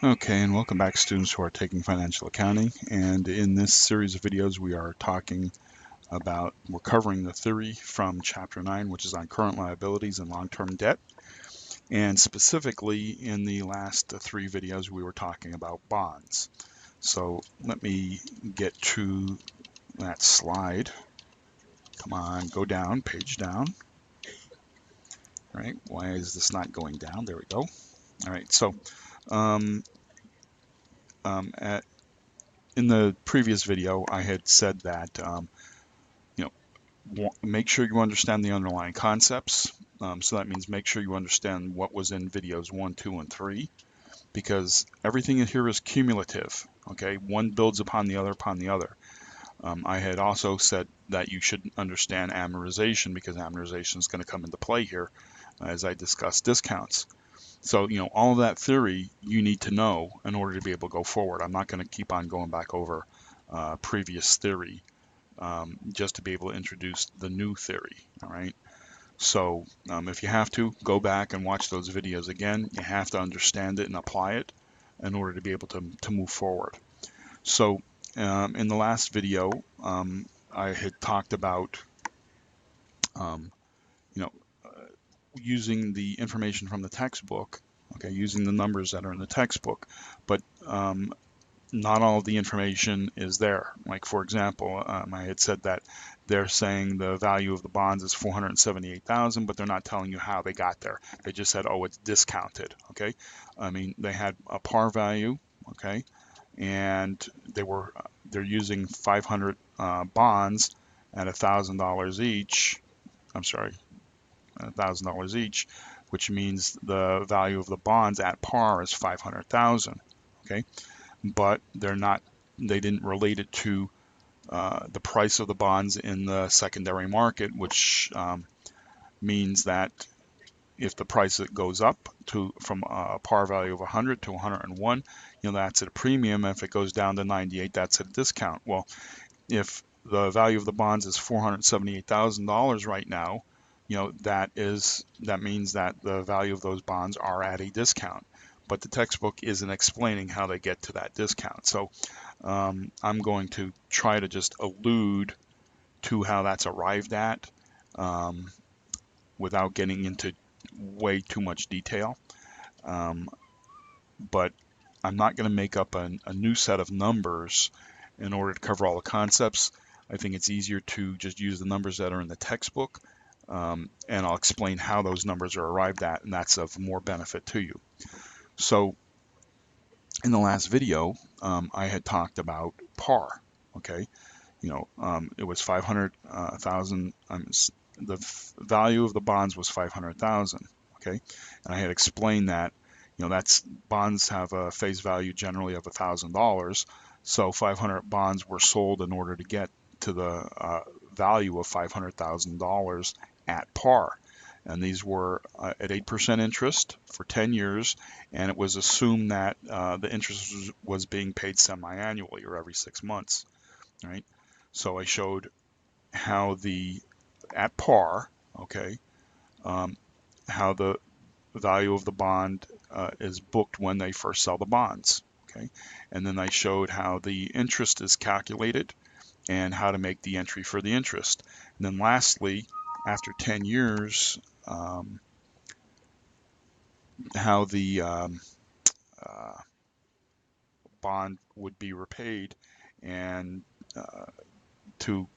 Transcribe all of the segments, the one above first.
Okay, and welcome back, students who are taking financial accounting. And in this series of videos, we're covering the theory from Chapter 9, which is on current liabilities and long-term debt. And specifically, in the last three videos, we were talking about bonds. So let me get to that slide. Come on, go down, page down. All right, why is this not going down? There we go. All right, so um, in the previous video, I had said that make sure you understand the underlying concepts. So that means make sure you understand what was in videos 1, 2, and 3, because everything in here is cumulative. Okay, one builds upon the other. I had also said that you should understand amortization, because amortization is going to come into play here as I discuss discounts. So, all of that theory you need to know in order to be able to go forward. I'm not going to keep on going back over previous theory just to be able to introduce the new theory. All right. So if you have to, go back and watch those videos again. You have to understand it and apply it in order to be able to move forward. So in the last video, I had talked about um, you know using the information from the textbook, okay, using the numbers that are in the textbook, but not all of the information is there. Like, for example, I had said that they're saying the value of the bonds is 478,000, but they're not telling you how they got there. They just said, oh, it's discounted. Okay, I mean, they had a par value. Okay, and they're using 500 bonds at $1,000 each. I'm sorry, $1,000 each, which means the value of the bonds at par is 500,000. Okay, but they didn't relate it to the price of the bonds in the secondary market, which means that if the price goes up from a par value of 100 to 101, that's at a premium. If it goes down to 98, that's at a discount. Well, if the value of the bonds is $478,000 right now, that means that the value of those bonds are at a discount. But the textbook isn't explaining how they get to that discount. So I'm going to try to just allude to how that's arrived at without getting into way too much detail. But I'm not going to make up a new set of numbers in order to cover all the concepts. I think it's easier to just use the numbers that are in the textbook, and I'll explain how those numbers are arrived at, and that's of more benefit to you. So in the last video, I had talked about par. Okay, it was 500,000. The value of the bonds was 500,000. Okay, and I had explained that that's bonds have a face value generally of $1,000. So 500 bonds were sold in order to get to the value of $500,000 at par. And these were at 8% interest for 10 years, and it was assumed that the interest was being paid semi-annually, or every 6 months, right? So I showed how at par, okay, how the value of the bond is booked when they first sell the bonds, okay? And then I showed how the interest is calculated and how to make the entry for the interest. And then lastly, after 10 years, how the bond would be repaid, and to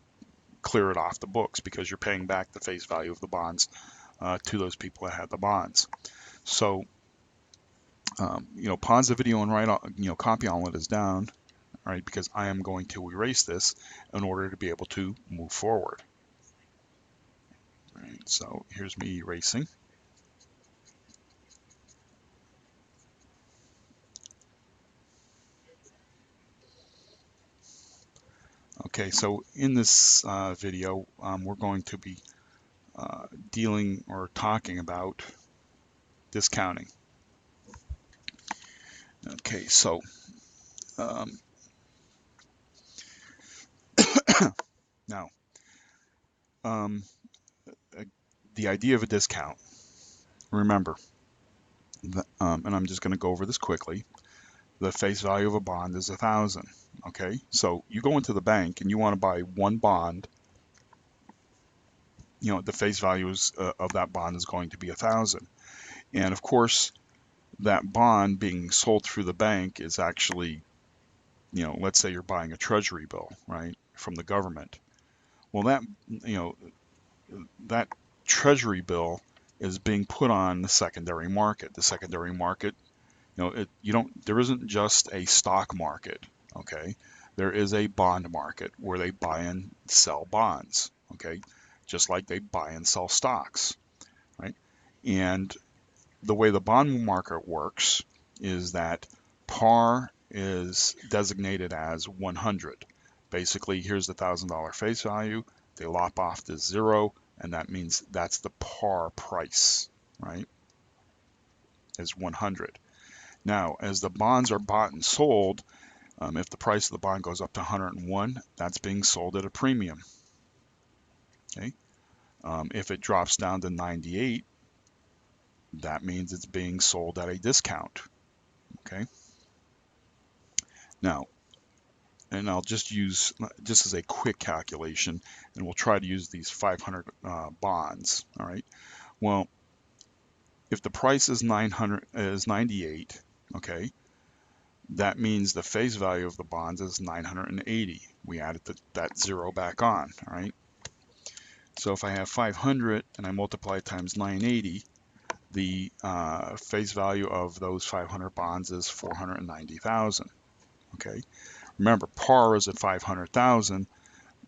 clear it off the books, because you're paying back the face value of the bonds to those people that had the bonds. So, pause the video and write, copy all of this down, right? Because I am going to erase this in order to be able to move forward. All right, so here's me erasing. Okay, so in this video, we're going to be dealing or talking about discounting. Okay, so now the idea of a discount. Remember, and I'm just going to go over this quickly. the face value of a bond is 1,000. Okay, so you go into the bank and you want to buy one bond. You know, the face value of that bond is going to be 1,000, and of course that bond being sold through the bank is actually, you know, let's say you're buying a treasury bill, right, from the government. Well, that, you know, that treasury bill is being put on the secondary market. The secondary market, you know, there isn't just a stock market, okay? There is a bond market where they buy and sell bonds, okay? Just like they buy and sell stocks, right? And the way the bond market works is that par is designated as 100. Basically, here's the $1,000 face value. They lop off to 0, and that means that's the par price, right? Is 100. Now, as the bonds are bought and sold, if the price of the bond goes up to 101, that's being sold at a premium. Okay. If it drops down to 98, that means it's being sold at a discount. Okay. Now, and I'll just use, just as a quick calculation, and we'll try to use these 500 bonds. All right. Well, if the price is 98, okay, that means the face value of the bonds is 980. We added that 0 back on. All right. So if I have 500 and I multiply it times 980, the face value of those 500 bonds is 490,000. Okay. Remember, par is at 500,000,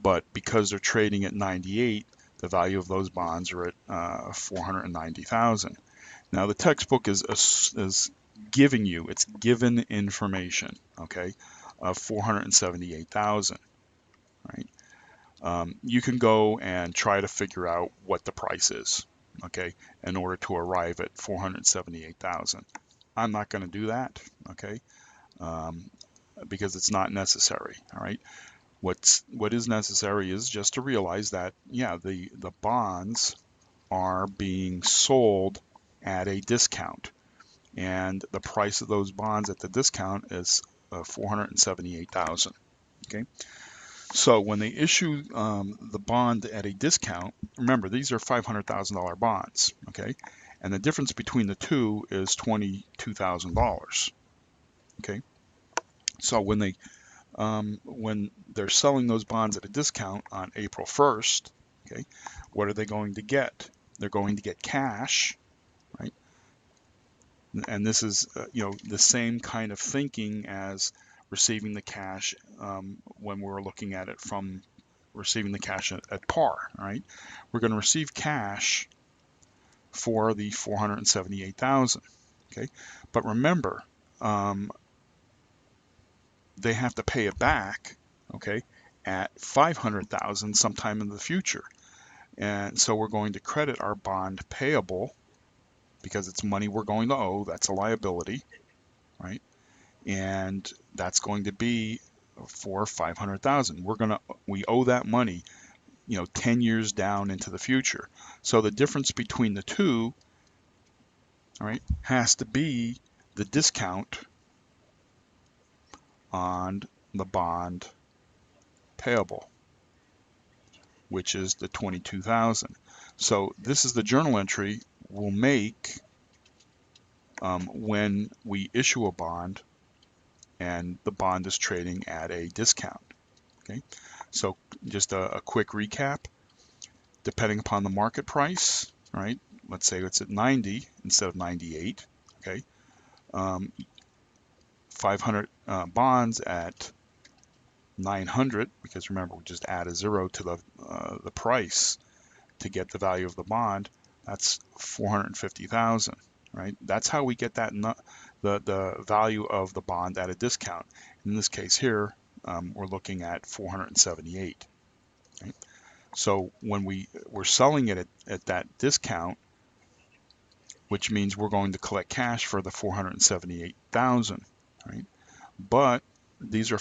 but because they're trading at 98, the value of those bonds are at 490,000. Now the textbook is giving you, it's given information, okay, of 478,000, right? You can go and try to figure out what the price is, okay, in order to arrive at 478,000. I'm not going to do that, okay, because it's not necessary. All right. What is necessary is just to realize that, yeah, the bonds are being sold at a discount, and the price of those bonds at the discount is 478,000. Okay. So when they issue the bond at a discount, remember these are $500,000 bonds, okay, and the difference between the two is $22,000. Okay, so when they're selling those bonds at a discount on April 1st, okay, what are they going to get? They're going to get cash, right? And this is you know, the same kind of thinking as receiving the cash when we're looking at it from receiving the cash at par, right? We're going to receive cash for the 478,000, okay? But remember, they have to pay it back, okay, at 500,000 sometime in the future. And so we're going to credit our bond payable because it's money we're going to owe. That's a liability, right? And that's going to be for 500,000. We owe that money, you know, 10 years down into the future. So the difference between the two, all right, has to be the discount on the bond payable, which is the 22,000. So this is the journal entry we'll make when we issue a bond and the bond is trading at a discount. Okay, so just a quick recap. Depending upon the market price, right? Let's say it's at 90 instead of 98. Okay, 500 bonds at 900, because remember we just add a 0 to the price to get the value of the bond. That's 450,000, right? That's how we get that the value of the bond at a discount. In this case here, we're looking at 478. Right? So when we're selling it at that discount, which means we're going to collect cash for the 478,000, right? But these are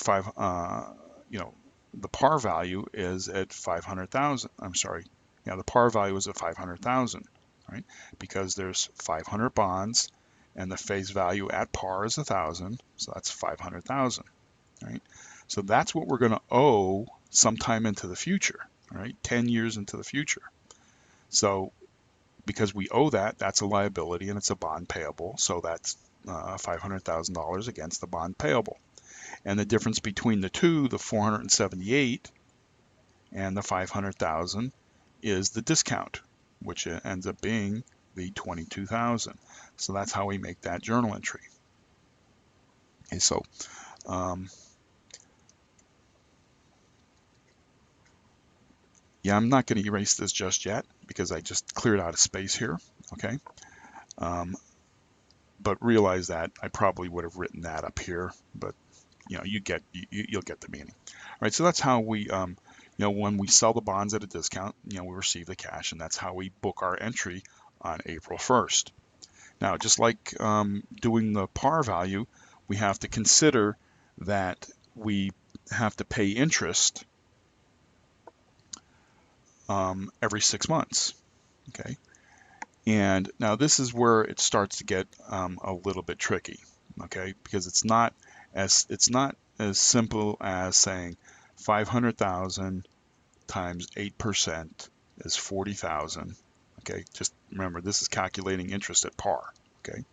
you know, the par value is at 500,000. I'm sorry. Yeah, the par value is at 500,000, right? Because there's 500 bonds and the face value at par is 1,000, so that's 500,000, right? So that's what we're going to owe sometime into the future, right? 10 years into the future. So because we owe that, that's a liability and it's a bond payable, so that's $500,000 against the bond payable. And the difference between the two, the 478 and the 500,000, is the discount, which ends up being the 22,000. So that's how we make that journal entry. Okay, so yeah, I'm not going to erase this just yet because I just cleared out a space here. Okay, but realize that I probably would have written that up here, but you'll get the meaning. All right, so that's how we when we sell the bonds at a discount, we receive the cash, and that's how we book our entry on April 1st. Now, just like doing the par value, we have to consider that we have to pay interest every 6 months. Okay, and now this is where it starts to get a little bit tricky. Okay, because it's not as simple as saying 500,000 times 8% is 40,000. Okay, just remember this is calculating interest at par. Okay,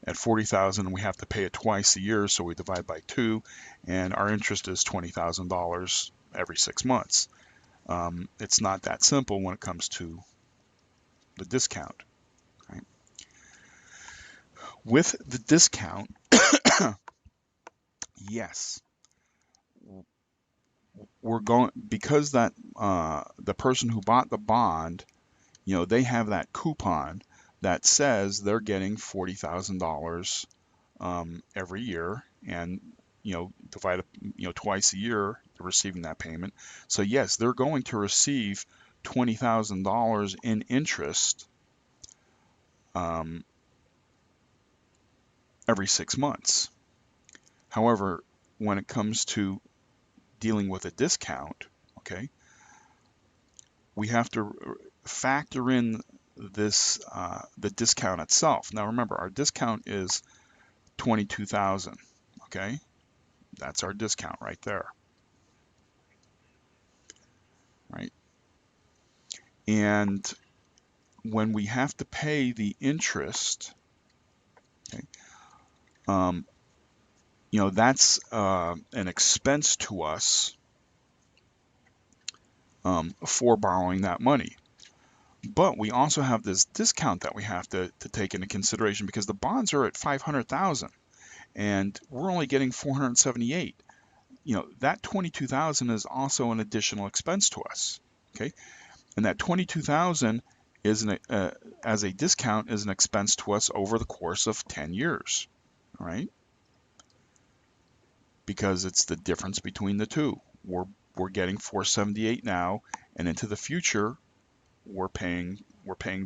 at 40,000 we have to pay it twice a year, so we divide by 2, and our interest is $20,000 every 6 months. It's not that simple when it comes to the discount. Right? With the discount, yes, we're going, because that the person who bought the bond, they have that coupon that says they're getting $40,000 every year, and divided twice a year they're receiving that payment. So yes, they're going to receive $20,000 in interest every 6 months. However, when it comes to dealing with a discount, okay, we have to factor in this the discount itself. Now remember, our discount is 22,000. Okay, that's our discount right there. Right, and when we have to pay the interest, okay, that's an expense to us for borrowing that money. But we also have this discount that we have to take into consideration because the bonds are at 500,000 and we're only getting 478. That 22,000 is also an additional expense to us. Okay, and that 22,000 is as a discount is an expense to us over the course of 10 years. All right, because it's the difference between the two. We're getting 478 now, and into the future we're paying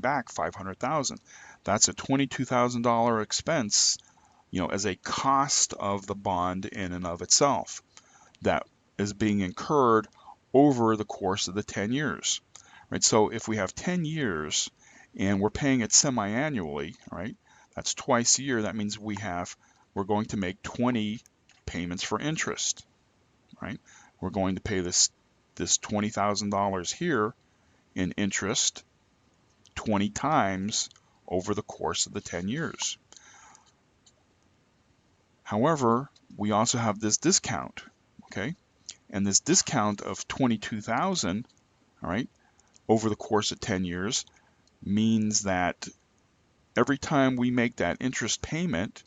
back 500,000. That's a $22,000 expense, as a cost of the bond in and of itself that is being incurred over the course of the 10 years. Right? So if we have 10 years and we're paying it semi-annually, right? That's twice a year. That means we're going to make 20 payments for interest, right? We're going to pay this $20,000 here in interest 20 times over the course of the 10 years. However, we also have this discount, okay? And this discount of 22,000, all right, over the course of 10 years means that every time we make that interest payment,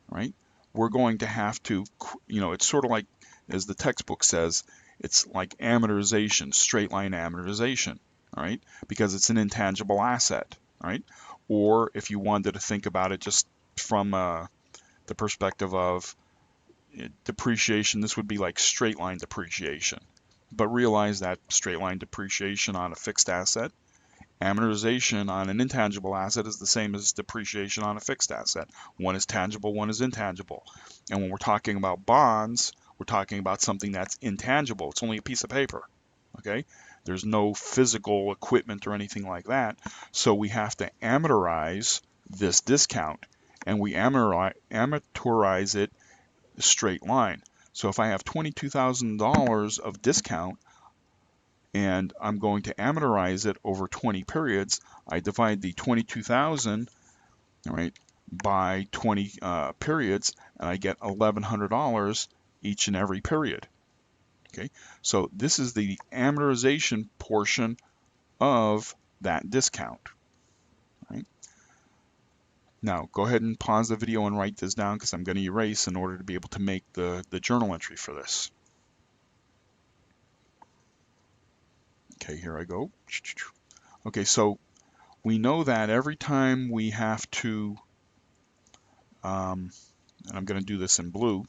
right, we're going to have to, it's sort of like, as the textbook says, it's like amortization, straight line amortization, all right, because it's an intangible asset, all right? Or if you wanted to think about it just from the perspective of depreciation, this would be like straight line depreciation. But realize that straight line depreciation on a fixed asset, amortization on an intangible asset is the same as depreciation on a fixed asset. One is tangible, one is intangible. And when we're talking about bonds, we're talking about something that's intangible. It's only a piece of paper, okay? There's no physical equipment or anything like that. So we have to amortize this discount. and we amortize it straight line. So if I have $22,000 of discount and I'm going to amortize it over 20 periods, I divide the 22,000, right, by 20 periods, and I get $1,100 each and every period. Okay, so this is the amortization portion of that discount. Right? Now, go ahead and pause the video and write this down because I'm going to erase in order to be able to make the journal entry for this. Okay, here I go. Okay, so we know that every time we have to, and I'm going to do this in blue,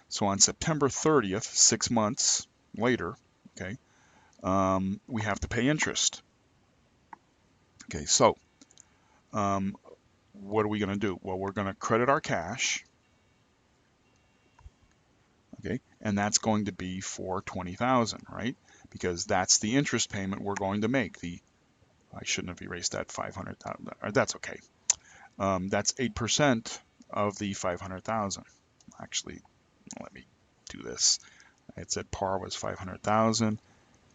so on September 30th, 6 months later, okay, we have to pay interest. Okay, so what are we going to do? Well, we're going to credit our cash, okay, and that's going to be for $20,000, right? Because that's the interest payment we're going to make. I shouldn't have erased that 500,000. That's okay. That's 8% of the 500,000. Actually, let me do this. It said par was 500,000,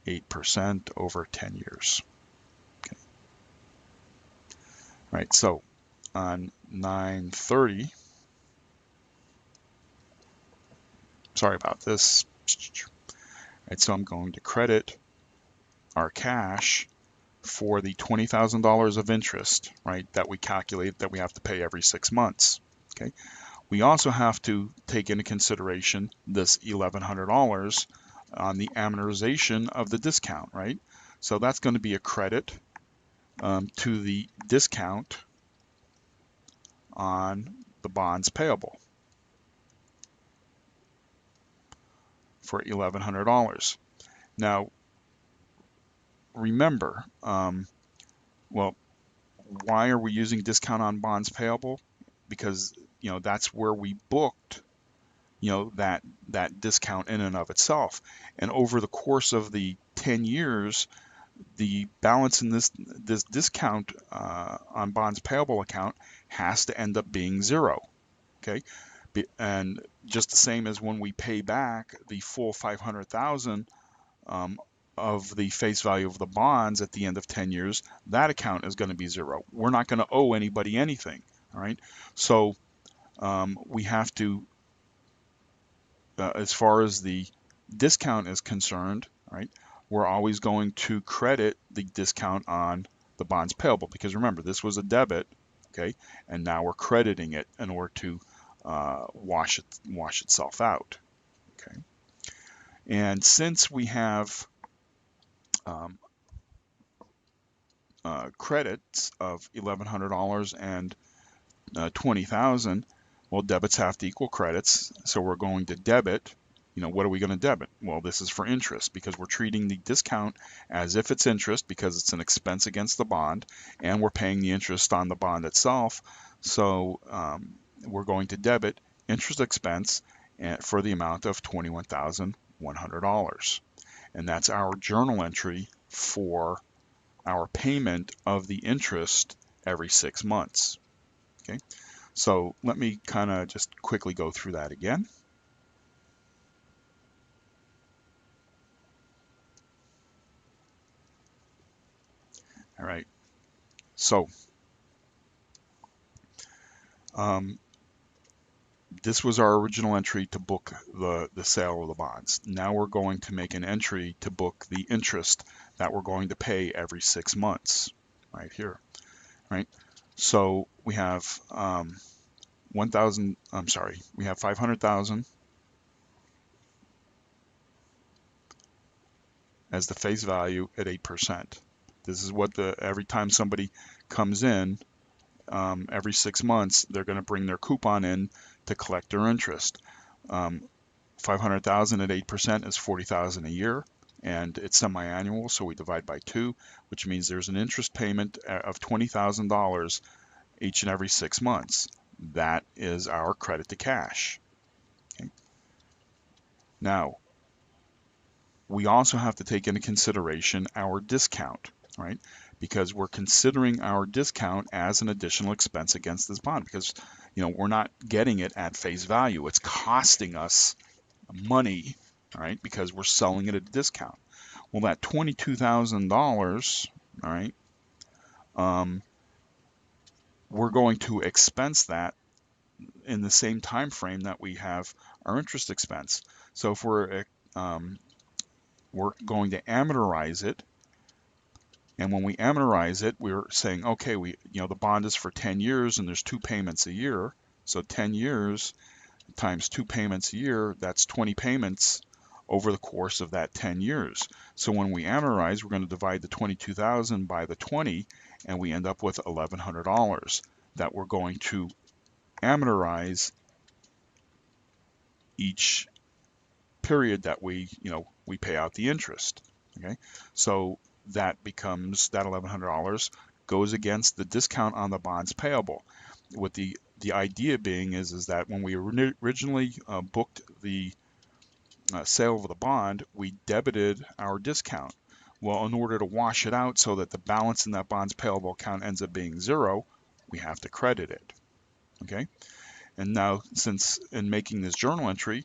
8% over 10 years. Okay. All right, so on 9/30, sorry about this. Right, so I'm going to credit our cash for the $20,000 of interest, right, that we calculate that we have to pay every 6 months. Okay. We also have to take into consideration this $1,100 on the amortization of the discount, right? So that's going to be a credit to the discount on the bonds payable for $1,100. Now, remember, well, why are we using discount on bonds payable? Because, you know, that's where we booked, you know, that discount in and of itself. And over the course of the 10 years, the balance in this discount on bonds payable account has to end up being zero. Okay, and just the same as when we pay back the full 500,000 of the face value of the bonds at the end of 10 years, that account is going to be zero. We're not going to owe anybody anything. All right, so we have to, as far as the discount is concerned, right, we're always going to credit the discount on the bonds payable, because remember, this was a debit, okay, and now we're crediting it in order to wash itself out. Okay, and since we have credits of $1,100 and $20,000, well, debits have to equal credits, so we're going to debit. You know, what are we going to debit? Well, this is for interest, because we're treating the discount as if it's interest, because it's an expense against the bond, and we're paying the interest on the bond itself. So we're going to debit interest expense for the amount of $21,100. And that's our journal entry for our payment of the interest every 6 months. Okay, so let me kind of just quickly go through that again. All right, so this was our original entry to book the sale of the bonds. Now we're going to make an entry to book the interest that we're going to pay every 6 months, right here, right? So we have we have 500,000 as the face value at 8%. This is what every time somebody comes in, every 6 months, they're going to bring their coupon in to collect their interest. 500,000 at 8% is 40,000 a year, and it's semi-annual, so we divide by 2, which means there's an interest payment of $20,000 each and every 6 months. That is our credit to cash. Okay. Now, we also have to take into consideration our discount, right? Because we're considering our discount as an additional expense against this bond, because, we're not getting it at face value. It's costing us money, all right, because we're selling it at a discount. Well, that $22,000, all right, we're going to expense that in the same time frame that we have our interest expense. So if we're going to amortize it, and when we amortize it, we're saying, okay, the bond is for 10 years and there's 2 payments a year. So 10 years times 2 payments a year, that's 20 payments over the course of that 10 years. So when we amortize, we're going to divide the 22,000 by the 20, and we end up with $1,100 that we're going to amortize each period that we pay out the interest. Okay, so that becomes that $1,100 goes against the discount on the bonds payable. With the idea being is that when we originally booked the sale of the bond, we debited our discount. Well, in order to wash it out so that the balance in that bonds payable account ends up being 0, we have to credit it. Okay, and now since in making this journal entry,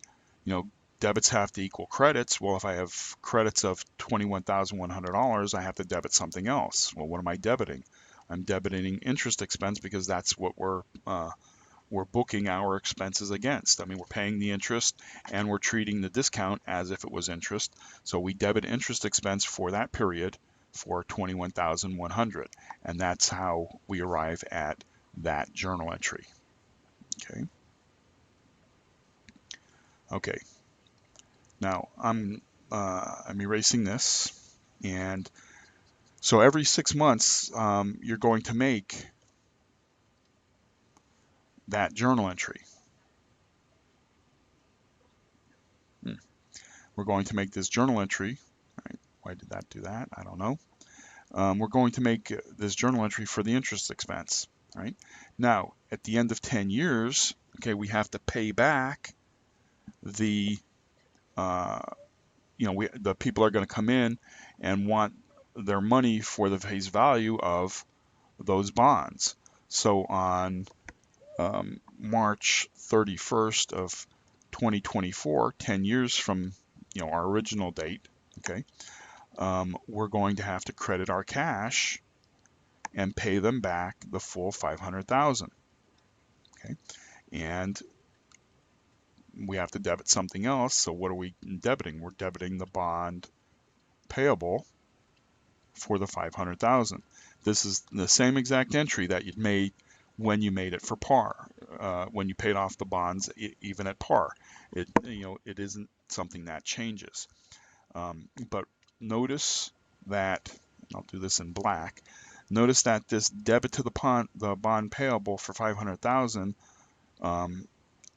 debits have to equal credits. Well, if I have credits of $21,100, I have to debit something else. Well, what am I debiting? I'm debiting interest expense because that's what we're booking our expenses against. I mean, we're paying the interest and we're treating the discount as if it was interest. So we debit interest expense for that period for $21,100, and that's how we arrive at that journal entry. Okay. Okay. Now I'm erasing this, and so every 6 months you're going to make that journal entry. We're going to make this journal entry. All right, why did that do that? I don't know. We're going to make this journal entry for the interest expense. All right. Now at the end of 10 years, okay, we have to pay back the the people are going to come in and want their money for the face value of those bonds. So on March 31st of 2024, 10 years from our original date, okay, we're going to have to credit our cash and pay them back the full $500,000. Okay, and we have to debit something else. So what are we debiting? We're debiting the bond payable for the $500,000. This is the same exact entry that you'd made when you made it for par, when you paid off the bonds even at par. It isn't something that changes. But notice that, I'll do this in black. Notice that this debit to the bond payable for $500,000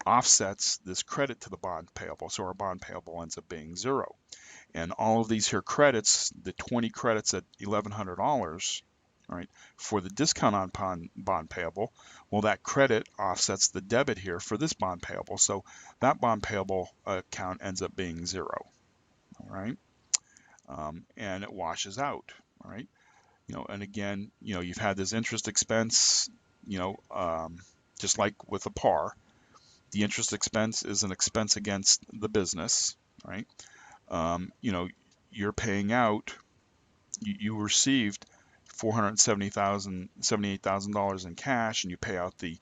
offsets this credit to the bond payable, so our bond payable ends up being 0. And all of these here credits, the 20 credits at $1,100, all right, for the discount on bond payable, well, that credit offsets the debit here for this bond payable. So that bond payable account ends up being 0, all right, and it washes out, all right. And again, you've had this interest expense, just like with a par. The interest expense is an expense against the business, right? You're paying out, you received $478,000 in cash, and you pay out the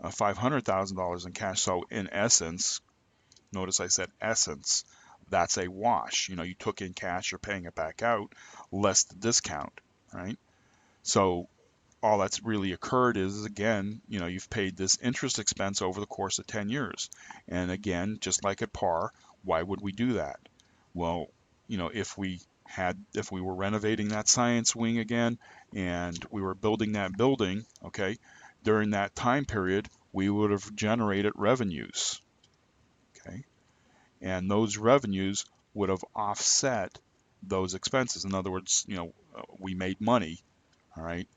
$500,000 in cash. So in essence, notice I said essence, that's a wash. You took in cash, you're paying it back out, less the discount, right? So all that's really occurred is, again, you've paid this interest expense over the course of 10 years. And again, just like at par, why would we do that? Well, if we were renovating that science wing again, and we were building that building, okay, during that time period, we would have generated revenues, okay, and those revenues would have offset those expenses. In other words, we made money, all right,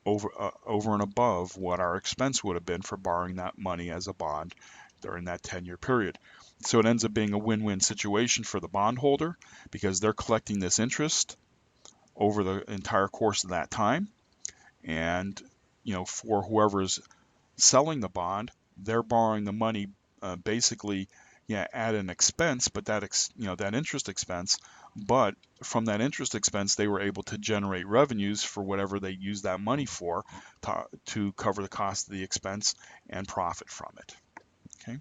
over and above what our expense would have been for borrowing that money as a bond during that 10-year period. So it ends up being a win-win situation for the bondholder, because they're collecting this interest over the entire course of that time, and for whoever's selling the bond, they're borrowing the money basically, yeah, at an expense, but that interest expense, but from that interest expense, they were able to generate revenues for whatever they use that money for to cover the cost of the expense and profit from it. Okay,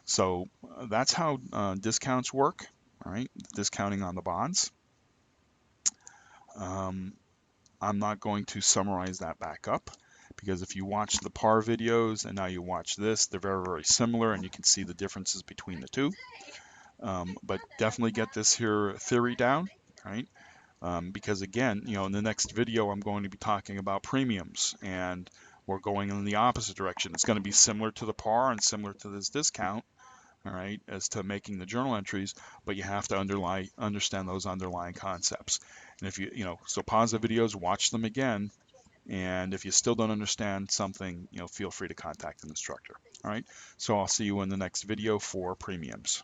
so that's how discounts work. All right, discounting on the bonds. I'm not going to summarize that back up because if you watch the par videos and now you watch this, they're very, very similar and you can see the differences between the two. But definitely get this here theory down, right? Because again, in the next video, I'm going to be talking about premiums and we're going in the opposite direction. It's going to be similar to the par and similar to this discount, all right, as to making the journal entries, but you have to understand those underlying concepts. And if so pause the videos, watch them again, and if you still don't understand something, feel free to contact an instructor. All right, so I'll see you in the next video for premiums.